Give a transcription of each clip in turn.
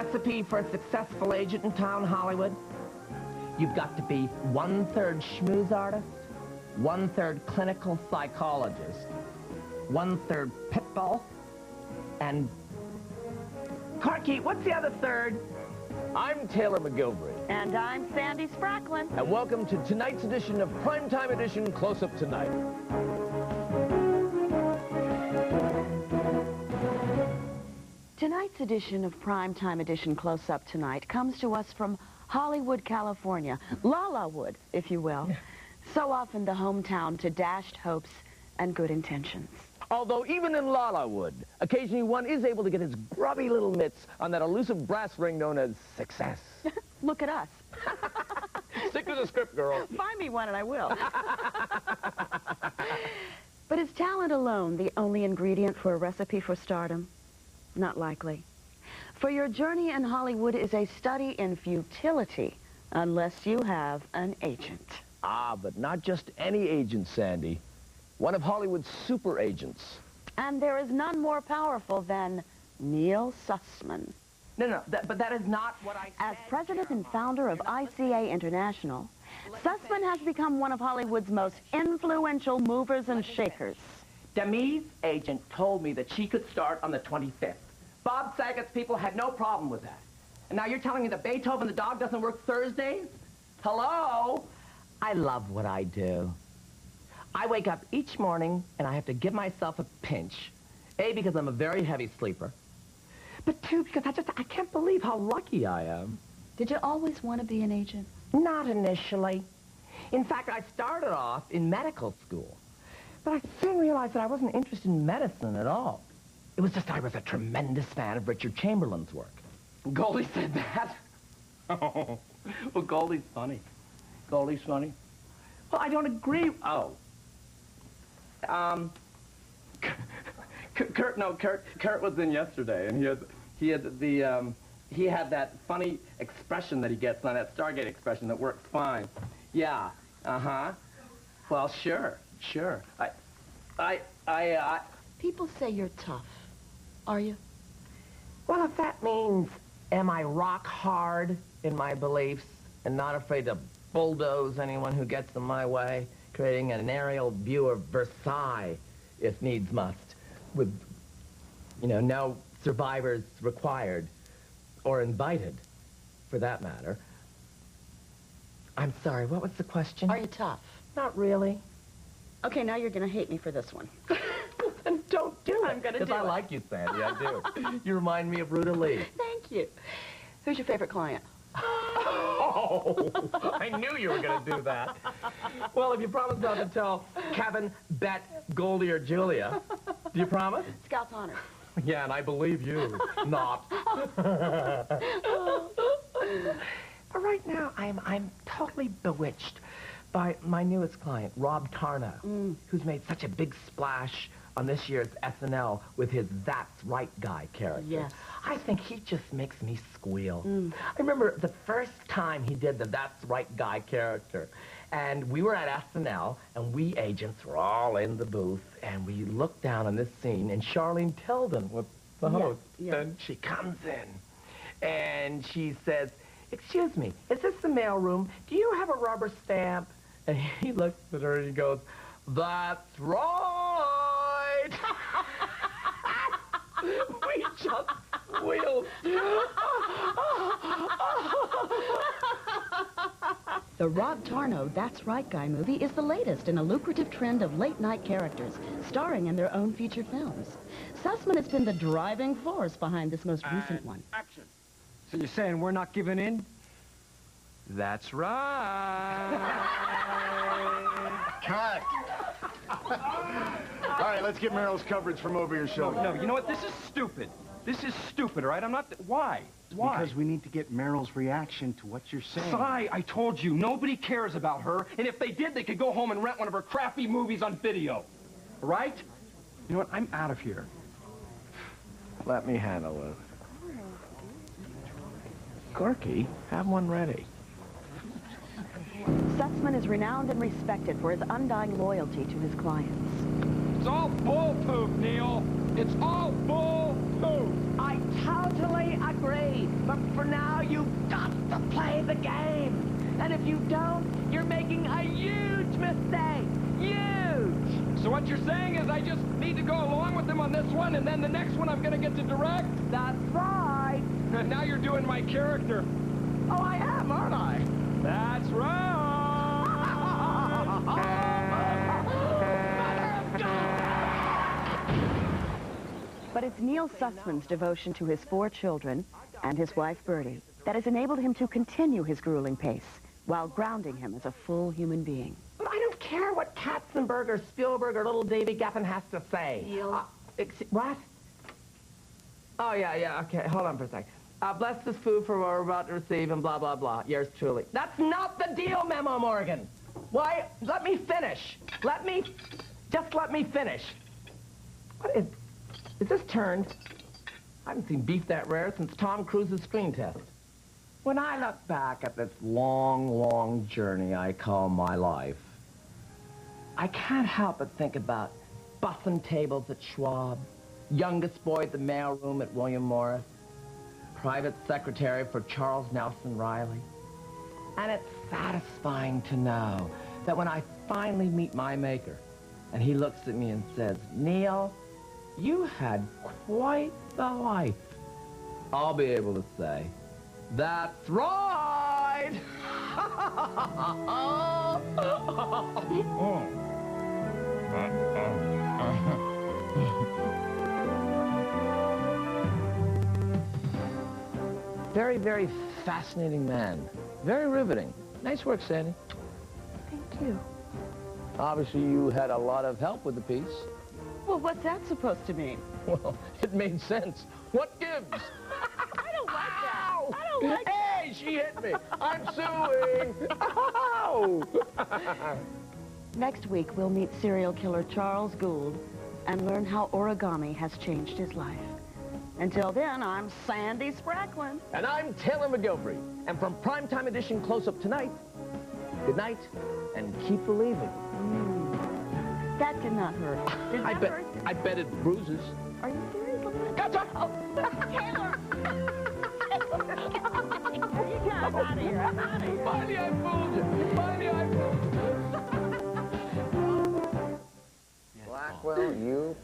recipe for a successful agent in town, Hollywood? You've got to be 1/3 schmooze artist, 1/3 clinical psychologist, 1/3 pitbull, and... Corky, what's the other third? I'm Taylor McGilvery. And I'm Sandy Spracklin. And welcome to tonight's edition of Primetime Edition Close Up Tonight. Tonight's edition of Primetime Edition Close Up Tonight comes to us from Hollywood, California. La-La-Wood, if you will. So often the hometown to dashed hopes and good intentions. Although even in La-La-Wood, occasionally one is able to get his grubby little mitts on that elusive brass ring known as success. Look at us. Stick to the script, girl. Find me one and I will. But is talent alone the only ingredient for a recipe for stardom? Not likely. For your journey in Hollywood is a study in futility unless you have an agent. Ah, but not just any agent, Sandy. One of Hollywood's super agents. And there is none more powerful than Neil Sussman. No, but that is not what I said. As president and founder of ICA International, Sussman has become one of Hollywood's most influential movers and shakers. Demi's agent told me that she could start on the 25th. Bob Saget's people had no problem with that. And now you're telling me that Beethoven the dog doesn't work Thursdays? Hello? I love what I do. I wake up each morning and I have to give myself a pinch. A, because I'm a very heavy sleeper. But two, because I can't believe how lucky I am. Did you always want to be an agent? Not initially. In fact, I started off in medical school. But I soon realized that I wasn't interested in medicine at all. It was just I was a tremendous fan of Richard Chamberlain's work. Goldie said that. Oh, well, Goldie's funny. Goldie's funny. Well, I don't agree. Oh. Kurt was in yesterday, and he had that funny expression that he gets on that Stargate expression that works fine. Yeah. Well, sure. People say you're tough. Are you? Well, if that means, am I rock hard in my beliefs and not afraid to bulldoze anyone who gets in my way, creating an aerial view of Versailles, if needs must, with, no survivors required, or invited, for that matter. I'm sorry, what was the question? Are you tough? Not really. Okay, now you're going to hate me for this one. Then don't do it. I'm going to do it. Because I like you, Sandy, I do. You remind me of Ruta Lee. Thank you. Who's your favorite client? Oh, I knew you were going to do that. Well, if you promise not to tell Kevin, Bet, Goldie, or Julia, do you promise? Scout's honor. Yeah, and I believe you. Not. But right now, I'm totally bewitched by my newest client, Rob Tarnow, who's made such a big splash on this year's SNL with his That's Right Guy character. Yes. I think he just makes me squeal. I remember the first time he did the That's Right Guy character, and we were at SNL, and we agents were all in the booth, and we looked down on this scene, and Charlene Tilden was the host, and she comes in, and she says, "Excuse me, is this the mailroom? Do you have a rubber stamp?" And he looks at her and he goes, "That's right!" We just squealed. The Rob Tarnow That's Right Guy movie is the latest in a lucrative trend of late-night characters, starring in their own featured films. Sussman has been the driving force behind this most recent one. Action. So you're saying we're not giving in? That's right. Cut. All right, let's get Meryl's coverage from over your shoulder. No, you know what? This is stupid. This is stupid, all right? I'm not... Why? Why? Because we need to get Meryl's reaction to what you're saying. Cy, I told you, nobody cares about her, and if they did, they could go home and rent one of her crappy movies on video. All right? You know what? I'm out of here. Let me handle it. Corky, have one ready. Sussman is renowned and respected for his undying loyalty to his clients. It's all bull poop, Neil. It's all bull poop. I totally agree. But for now, you've got to play the game. And if you don't, you're making a huge mistake. Huge. So what you're saying is I just need to go along with him on this one, and then the next one I'm going to get to direct? That's right. And now you're doing my character. Oh, I am, aren't I? That's right. But it's Neil Sussman's devotion to his 4 children and his wife Bertie that has enabled him to continue his grueling pace while grounding him as a full human being. But I don't care what Katzenberg, Spielberg, or little Davy Geffen has to say. Neil. What? Oh, yeah, okay. Hold on for a second. Bless this food for what we're about to receive and blah, blah, blah. Yours truly. That's not the deal, Memo Morgan. Why? Let me finish. Just let me finish. What is this turned? I haven't seen beef that rare since Tom Cruise's screen test. When I look back at this long, long journey I call my life, I can't help but think about bussing tables at Schwab, youngest boy at the mailroom at William Morris, private secretary for Charles Nelson Riley. And it's satisfying to know that when I finally meet my maker, and he looks at me and says, Neil, you had quite the life, I'll be able to say, that's right! Very, very fascinating man. Very riveting. Nice work, Sandy. Thank you. Obviously, you had a lot of help with the piece. Well, what's that supposed to mean? Well, it made sense. What gives? I don't like that. Ow! I don't like Hey, she hit me. I'm suing. Ow! Next week, we'll meet serial killer Charles Gould and learn how origami has changed his life. Until then, I'm Sandy Spracklin. And I'm Taylor McGilvery. And from Primetime Edition Close-Up tonight, good night and keep believing. That did not hurt. Did that hurt? I bet it bruises. Are you serious? Gotcha! Oh, Taylor! You guys out of here. I'm out of here. Finally, I fooled you. Finally, I fooled you. Blackwell, you...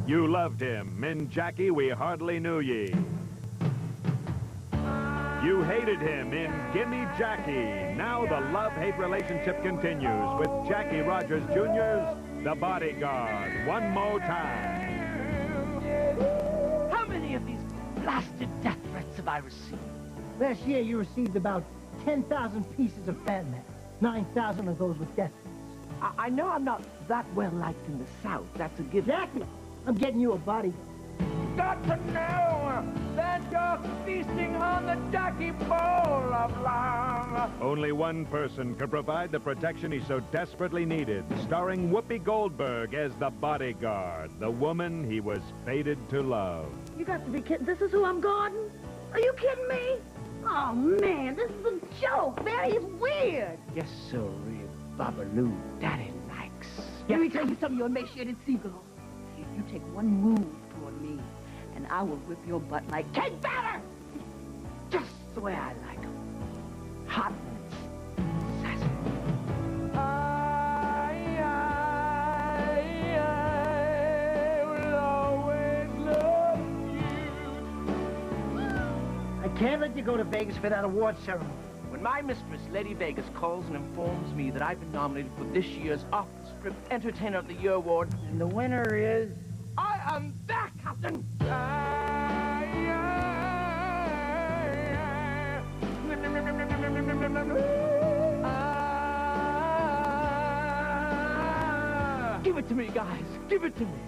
You loved him. In Jackie, we hardly knew ye. You hated him in Gimme Jackie. Now the love-hate relationship continues with Jackie Rogers Jr.'s The Bodyguard. One more time. How many of these blasted death threats have I received? Last year, you received about 10,000 pieces of fan mail. 9,000 of those with death threats. I know I'm not that well liked in the South. That's a given. Jackie, I'm getting you a bodyguard. Got to know that you're feasting on the Jackie bowl of love. Only one person could provide the protection he so desperately needed, starring Whoopi Goldberg as the bodyguard, the woman he was fated to love. You got to be kidding. This is who I'm guarding? Are you kidding me? Oh, man, this is a joke. That is weird. Yes, sirree, Babaloo. Daddy likes. Let me tell you something, you emaciated seagull. You take one move toward me, and I will whip your butt like cake batter! Just the way I like 'em. Hot and sassy. I will always love you. I can't let you go to Vegas for that award ceremony. When my mistress, Lady Vegas, calls and informs me that I've been nominated for this year's Off-the-Strip Entertainer of the Year award, and the winner is... I am there, Captain! Give it to me, guys. Give it to me.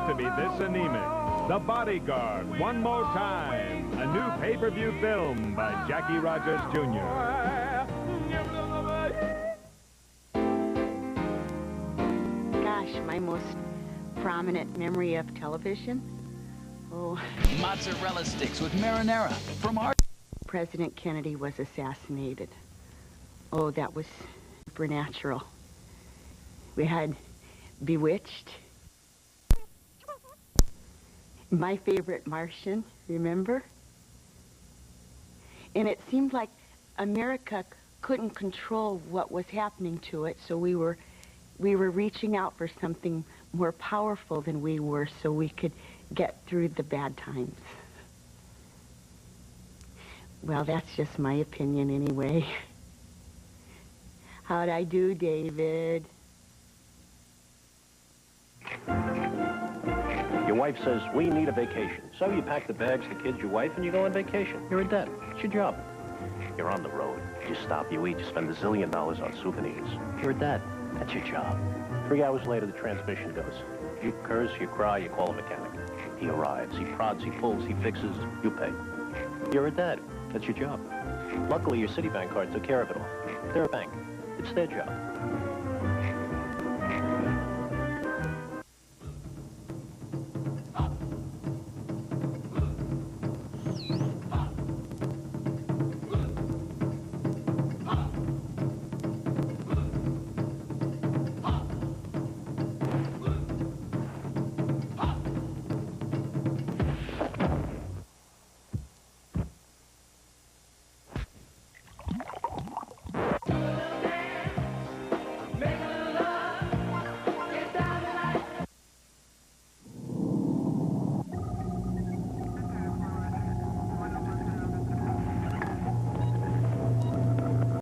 To be this anemic. The Bodyguard, one more time. A new pay-per-view film by Jackie Rogers Jr. most prominent memory of television? Oh, Mozzarella sticks with marinara from our... President Kennedy was assassinated. Oh, that was supernatural. We had Bewitched. My Favorite Martian, remember? And it seemed like America couldn't control what was happening to it, so we were reaching out for something more powerful than we were so we could get through the bad times. Well, that's just my opinion anyway. How'd I do, David? Your wife says, we need a vacation. So you pack the bags, the kids, your wife, and you go on vacation. You're a dad. It's your job. You're on the road. You stop, you eat, you spend $1 zillion on souvenirs. You're a dad. That's your job. 3 hours later, the transmission goes. You curse, you cry, you call a mechanic. He arrives, he prods, he pulls, he fixes, you pay. You're a dad. That's your job. Luckily, your Citibank card took care of it all. They're a bank. It's their job.